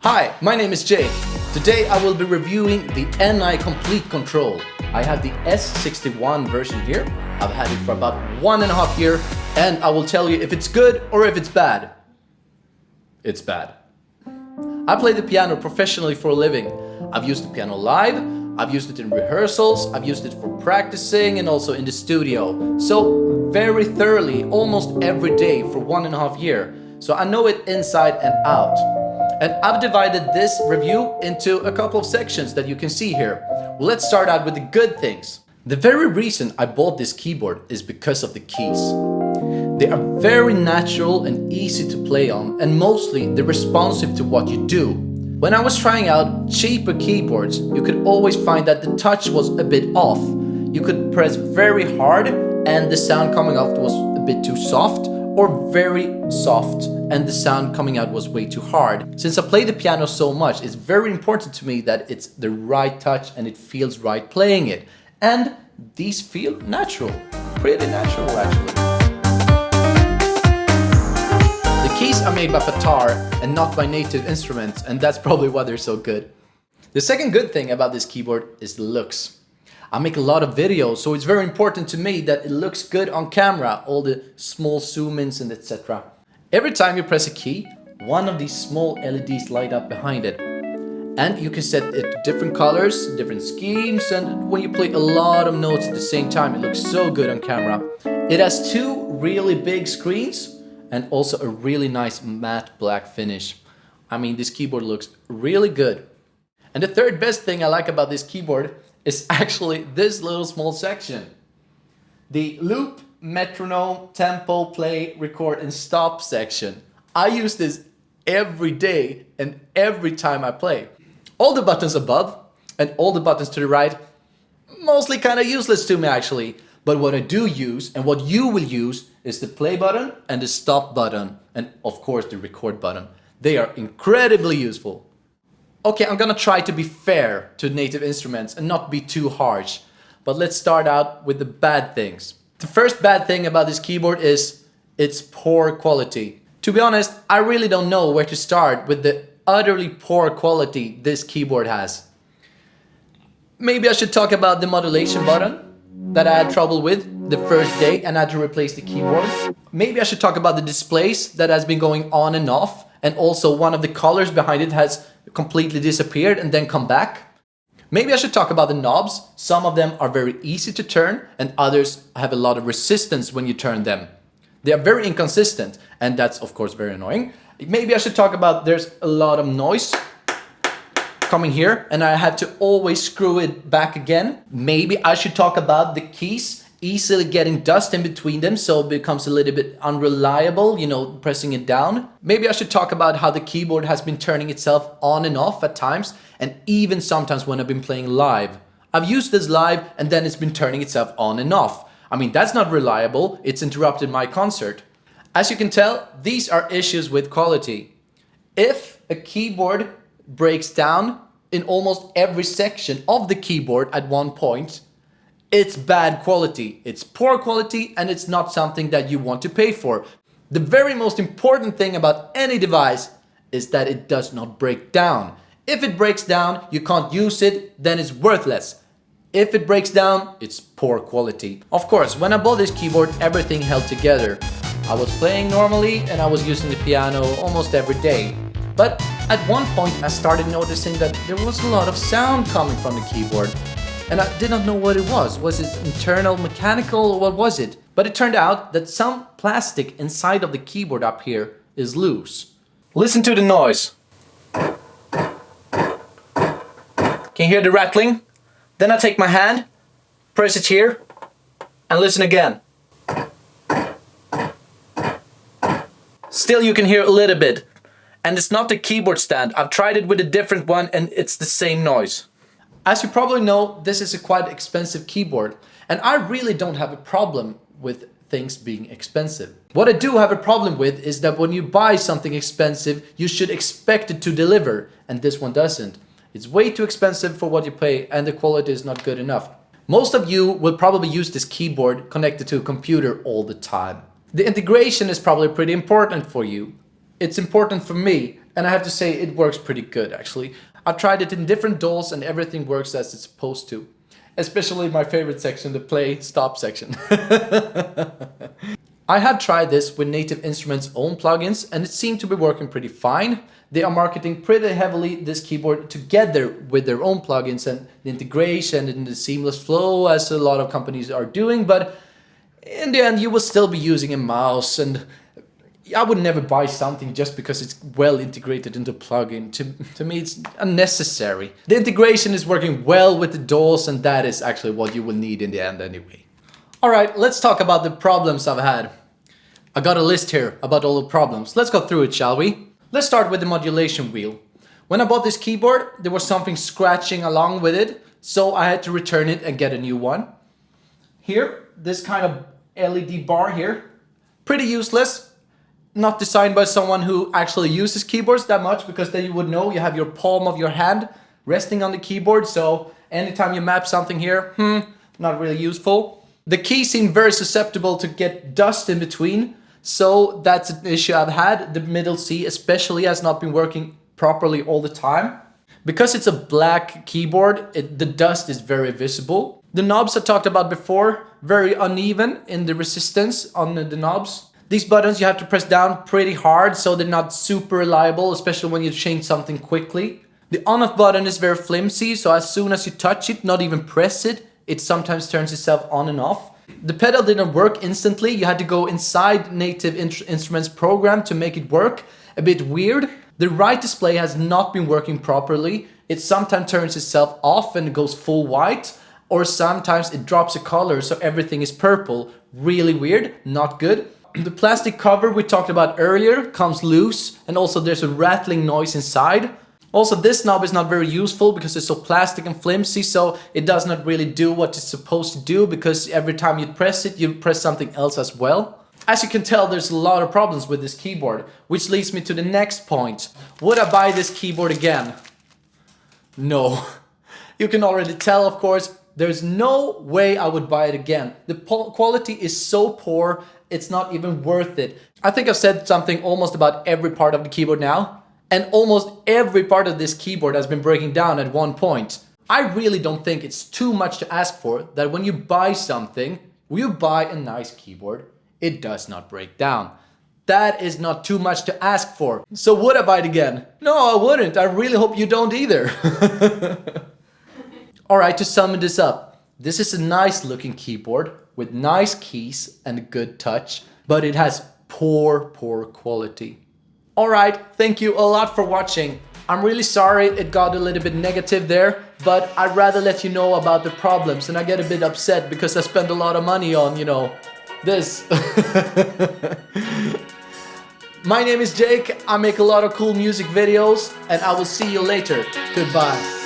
Hi, my name is Jake. Today I will be reviewing the NI Komplete Kontrol. I have the S61 version here. I've had it for about 1.5 years and I will tell you if it's good or if it's bad. It's bad. I play the piano professionally for a living. I've used the piano live, I've used it in rehearsals, I've used it for practicing and also in the studio. So very thoroughly, almost every day for 1.5 years. So I know it inside and out. And I've divided this review into a couple of sections that you can see here. Well, let's start out with the good things. The very reason I bought this keyboard is because of the keys. They are very natural and easy to play on, and mostly they're responsive to what you do. When I was trying out cheaper keyboards, you could always find that the touch was a bit off. You could press very hard and the sound coming out was a bit too soft, or very soft and the sound coming out was way too hard. Since I play the piano so much, it's very important to me that it's the right touch and it feels right playing it. And these feel natural, pretty natural actually. The keys are made by Fatar and not by native instruments, and that's probably why they're so good. The second good thing about this keyboard is the looks. I make a lot of videos, so it's very important to me that it looks good on camera, all the small zoom-ins and etc. Every time you press a key, one of these small LEDs light up behind it. And you can set it to different colors, different schemes, and when you play a lot of notes at the same time, it looks so good on camera. It has two really big screens and also a really nice matte black finish. I mean, this keyboard looks really good. And the third best thing I like about this keyboard is actually this little small section. The loop, metronome, tempo, play, record and stop section. I use this every day and every time I play. All the buttons above and all the buttons to the right, mostly kind of useless to me actually. But what I do use and what you will use is the play button and the stop button and of course the record button. They are incredibly useful. Okay, I'm gonna try to be fair to native instruments and not be too harsh. But let's start out with the bad things. The first bad thing about this keyboard is its poor quality. To be honest, I really don't know where to start with the utterly poor quality this keyboard has. Maybe I should talk about the modulation button that I had trouble with the first day and I had to replace the keyboard. Maybe I should talk about the displays that has been going on and off, and also one of the colors behind it has completely disappeared and then come back. Maybe I should talk about the knobs. Some of them are very easy to turn and others have a lot of resistance when you turn them. They are very inconsistent and that's of course very annoying. Maybe I should talk about there's a lot of noise coming here and I have to always screw it back again. Maybe I should talk about the keys easily getting dust in between them, so it becomes a little bit unreliable, you know, pressing it down. Maybe I should talk about how the keyboard has been turning itself on and off at times, and even sometimes when I've been playing live. I've used this live and then it's been turning itself on and off. I mean, that's not reliable, it's interrupted my concert. As you can tell, these are issues with quality. If a keyboard breaks down in almost every section of the keyboard at one point, it's bad quality, it's poor quality, and it's not something that you want to pay for. The very most important thing about any device is that it does not break down. If it breaks down, you can't use it, then it's worthless. If it breaks down, it's poor quality. Of course, when I bought this keyboard, everything held together. I was playing normally and I was using the piano almost every day. But at one point I started noticing that there was a lot of sound coming from the keyboard. And I did not know what it was. Was it internal, mechanical, or what was it? But it turned out that some plastic inside of the keyboard up here is loose. Listen to the noise. Can you hear the rattling? Then I take my hand, press it here, and listen again. Still you can hear a little bit. And it's not the keyboard stand. I've tried it with a different one and it's the same noise. As you probably know, this is a quite expensive keyboard, and I really don't have a problem with things being expensive. What I do have a problem with is that when you buy something expensive, you should expect it to deliver, and this one doesn't. It's way too expensive for what you pay, and the quality is not good enough. Most of you will probably use this keyboard connected to a computer all the time. The integration is probably pretty important for you. It's important for me, and I have to say it works pretty good actually. I've tried it in different DAWs and everything works as it's supposed to. Especially my favorite section, the play stop section. I have tried this with Native Instruments' own plugins and it seemed to be working pretty fine. They are marketing pretty heavily this keyboard together with their own plugins and the integration and the seamless flow as a lot of companies are doing, but in the end you will still be using a mouse, and I would never buy something just because it's well integrated into plugin. To me it's unnecessary. The integration is working well with the DAWs and that is actually what you will need in the end anyway. Alright, let's talk about the problems I've had. I got a list here about all the problems. Let's go through it, shall we? Let's start with the modulation wheel. When I bought this keyboard, there was something scratching along with it, so I had to return it and get a new one. Here, this kind of LED bar here, pretty useless. Not designed by someone who actually uses keyboards that much, because then you would know you have your palm of your hand resting on the keyboard, so anytime you map something here, not really useful. The keys seem very susceptible to get dust in between, so that's an issue I've had. The middle C especially has not been working properly all the time. Because it's a black keyboard, the dust is very visible. The knobs I talked about before, very uneven in the resistance on the knobs. These buttons you have to press down pretty hard, so they're not super reliable, especially when you change something quickly. The on-off button is very flimsy, so as soon as you touch it, not even press it, it sometimes turns itself on and off. The pedal didn't work instantly, you had to go inside Native Instruments program to make it work. A bit weird. The right display has not been working properly. It sometimes turns itself off and goes full white, or sometimes it drops a color so everything is purple. Really weird, not good. The plastic cover we talked about earlier comes loose, and also there's a rattling noise inside. Also, this knob is not very useful because it's so plastic and flimsy, so it does not really do what it's supposed to do, because every time you press it, you press something else as well. As you can tell, there's a lot of problems with this keyboard, which leads me to the next point. Would I buy this keyboard again? No. You can already tell, of course, there's no way I would buy it again. The quality is so poor, it's not even worth it. I think I've said something almost about every part of the keyboard now, and almost every part of this keyboard has been breaking down at one point. I really don't think it's too much to ask for that when you buy something, when you buy a nice keyboard, it does not break down. That is not too much to ask for. So would I buy it again? No, I wouldn't. I really hope you don't either. Alright, to sum this up, this is a nice looking keyboard with nice keys and good touch, but it has poor quality. Alright, thank you a lot for watching. I'm really sorry it got a little bit negative there, but I'd rather let you know about the problems, and I get a bit upset because I spend a lot of money on, you know, this. My name is Jake, I make a lot of cool music videos, and I will see you later. Goodbye.